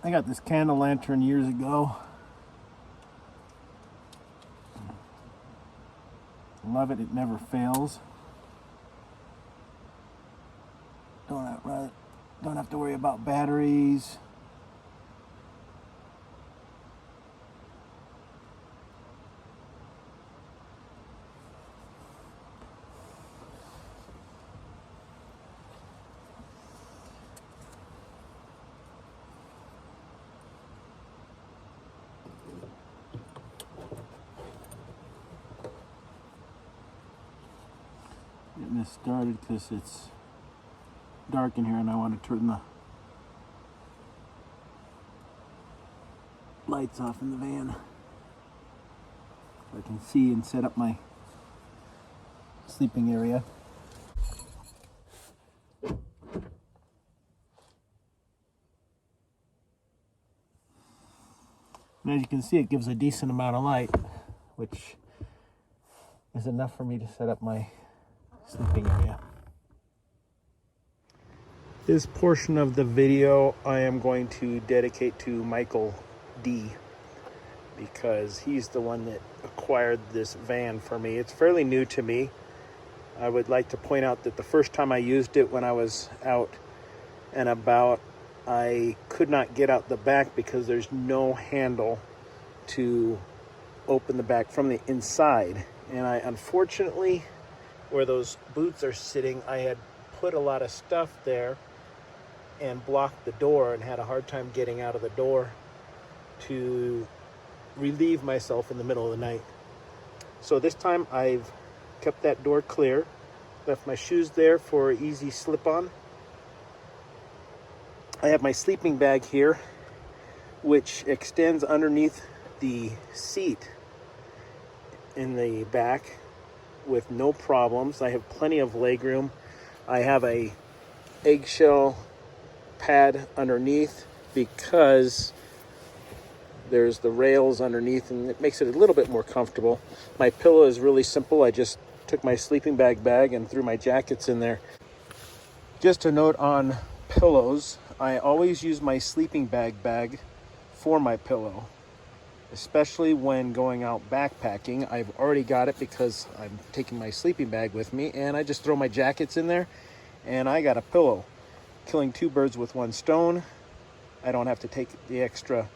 I got this candle lantern years ago. Love it, it never fails. Don't have to worry about batteries. Getting this started because it's dark in here and I want to turn the lights off in the van so I can see and set up my sleeping area. And as you can see, it gives a decent amount of light, which is enough for me to set up my sleeping area. This portion of the video I am going to dedicate to Michael D, because he's the one that acquired this van for me. It's fairly new to me. I would like to point out that the first time I used it when I was out and about, I could not get out the back because there's no handle to open the back from the inside. And I unfortunately, where those boots are sitting, I had put a lot of stuff there and blocked the door and had a hard time getting out of the door to relieve myself in the middle of the night. So this time I've kept that door clear, left my shoes there for easy slip-on. I have my sleeping bag here, which extends underneath the seat in the back with no problems. I have plenty of leg room. I have a eggshell pad underneath because there's the rails underneath and it makes it a little bit more comfortable. My pillow is really simple. I just took my sleeping bag and threw my jackets in there. Just a note on pillows, I always use my sleeping bag for my pillow, especially when going out backpacking. I've already got it because I'm taking my sleeping bag with me, and I just throw my jackets in there and I got a pillow. Killing two birds with one stone. I don't have to take the extra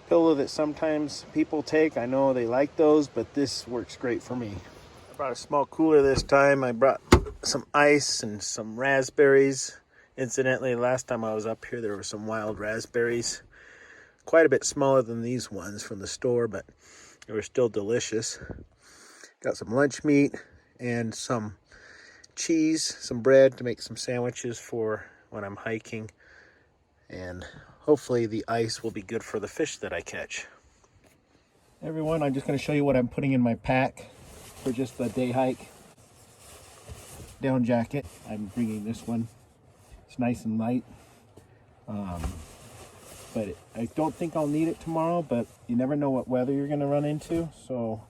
pillow that sometimes people take. I know they like those, but this works great for me. I brought a small cooler this time. I brought some ice and some raspberries. Incidentally, last time I was up here, there were some wild raspberries. Quite a bit smaller than these ones from the store, but they were still delicious. Got some lunch meat and some cheese, some bread to make some sandwiches for when I'm hiking. And hopefully the ice will be good for the fish that I catch. Everyone, I'm just going to show you what I'm putting in my pack for just the day hike. Down jacket. I'm bringing this one. It's nice and light. But I don't think I'll need it tomorrow, but you never know what weather you're going to run into. So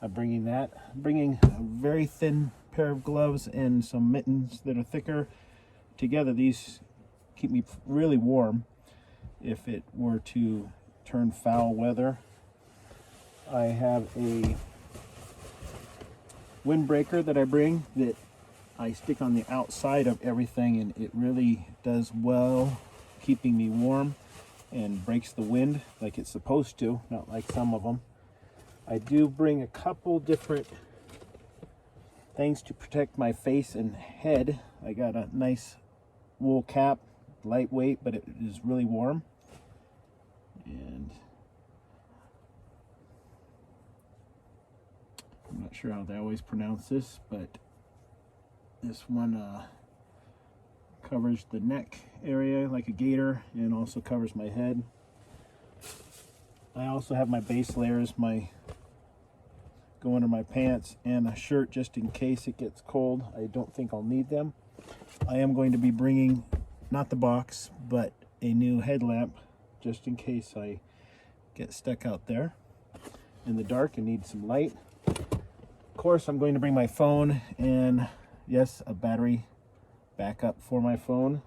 I'm bringing that. I'm bringing a very thin pair of gloves and some mittens that are thicker. Together, these keep me really warm if it were to turn foul weather. I have a windbreaker that I bring that I stick on the outside of everything, and it really does well keeping me warm and breaks the wind like it's supposed to, not like some of them. I do bring a couple different things to protect my face and head. I got a nice wool cap, lightweight, but it is really warm. And I'm not sure how they always pronounce this, but this one covers the neck area like a gaiter and also covers my head. I also have my base layers, my go under my pants, and a shirt just in case it gets cold. I don't think I'll need them. I am going to be bringing, not the box, but a new headlamp just in case I get stuck out there in the dark and need some light. Of course, I'm going to bring my phone and, yes, a battery backup for my phone.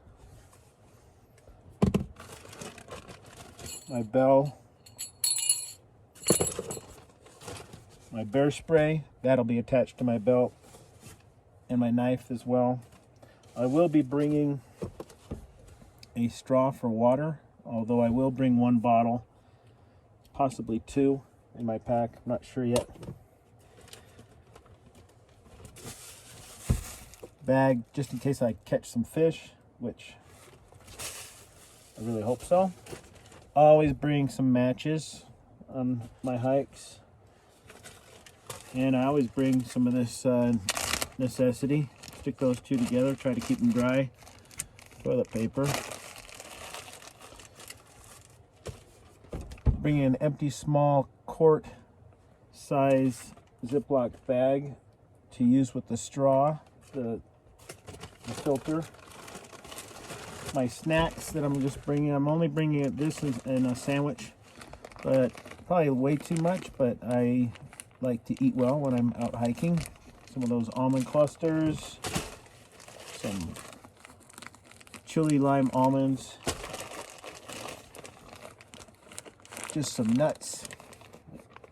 my bell, my bear spray, that'll be attached to my belt, and my knife as well. I will be bringing a straw for water, although I will bring one bottle, possibly two in my pack, I'm not sure yet. Bag just in case I catch some fish, which I really hope so. Always bring some matches on my hikes, and I always bring some of this necessity. Stick those two together, try to keep them dry. Toilet paper. Bring an empty small quart size Ziploc bag to use with the straw, the filter. My snacks that I'm just bringing, I'm only bringing this in a sandwich, but probably way too much, but I like to eat well when I'm out hiking. Some of those almond clusters, some chili lime almonds, just some nuts,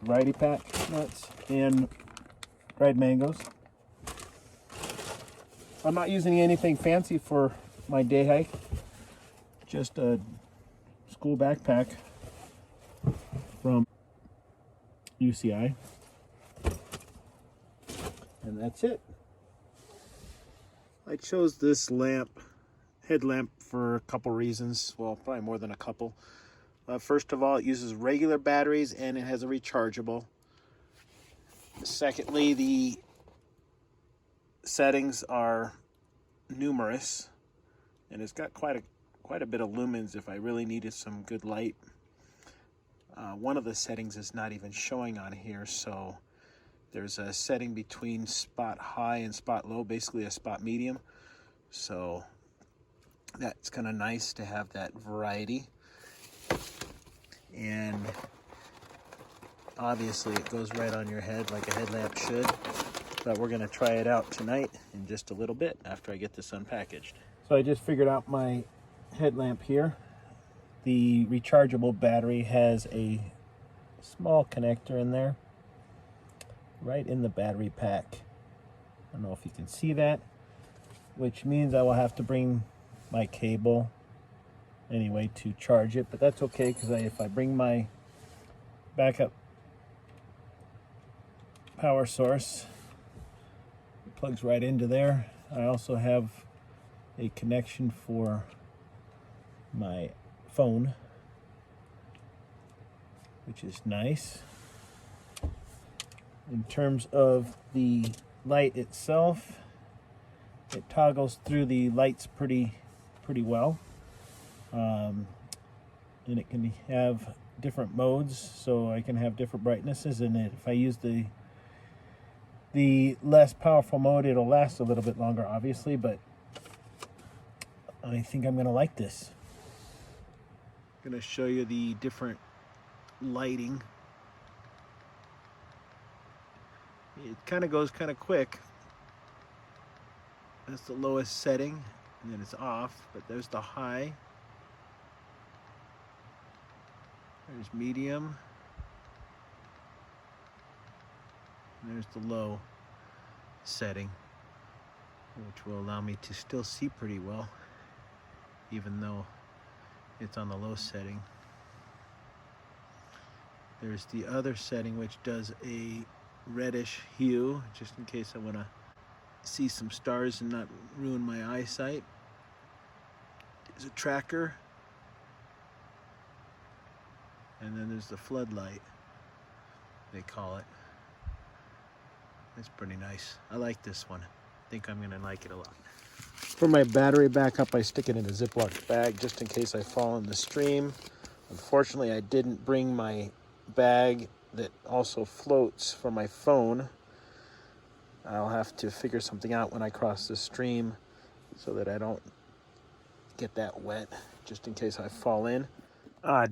variety pack nuts, and dried mangoes. I'm not using anything fancy for my day hike, just a school backpack from UCI, and that's it. I chose this headlamp for a couple reasons, well, probably more than a couple. First of all, it uses regular batteries and it has a rechargeable. Secondly, the settings are numerous, and it's got quite a bit of lumens if I really needed some good light. One of the settings is not even showing on here, so there's a setting between spot high and spot low, basically a spot medium. So that's kind of nice to have that variety. And obviously it goes right on your head like a headlamp should. But we're going to try it out tonight in just a little bit after I get this unpackaged. So I just figured out my headlamp here. The rechargeable battery has a small connector in there, right in the battery pack. I don't know if you can see that, which means I will have to bring my cable anyway to charge it, but that's okay, because if I bring my backup power source, it plugs right into there. I also have a connection for my phone, which is nice. In terms of the light itself, it toggles through the lights pretty well. And it can have different modes, so I can have different brightnesses in it. If I use the less powerful mode, it'll last a little bit longer, obviously, but I think I'm gonna like this. I'm gonna show you the different lighting. It kind of goes kind of quick. That's the lowest setting, and then it's off, but there's the high. There's medium. And there's the low setting, which will allow me to still see pretty well, even though it's on the low setting. There's the other setting, which does a reddish hue, just in case I want to see some stars and not ruin my eyesight. There's a tracker. And then there's the floodlight, they call it. It's pretty nice. I like this one. I think I'm gonna like it a lot. For my battery backup, I stick it in a Ziploc bag just in case I fall in the stream. Unfortunately, I didn't bring my bag that also floats for my phone. I'll have to figure something out when I cross the stream so that I don't get that wet, just in case I fall in.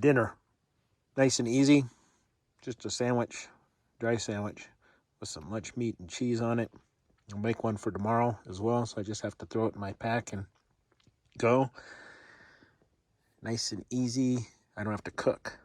Dinner. Nice and easy. Just a sandwich, dry sandwich with some lunch meat and cheese on it. I'll make one for tomorrow as well, so I just have to throw it in my pack and go. Nice and easy. I don't have to cook.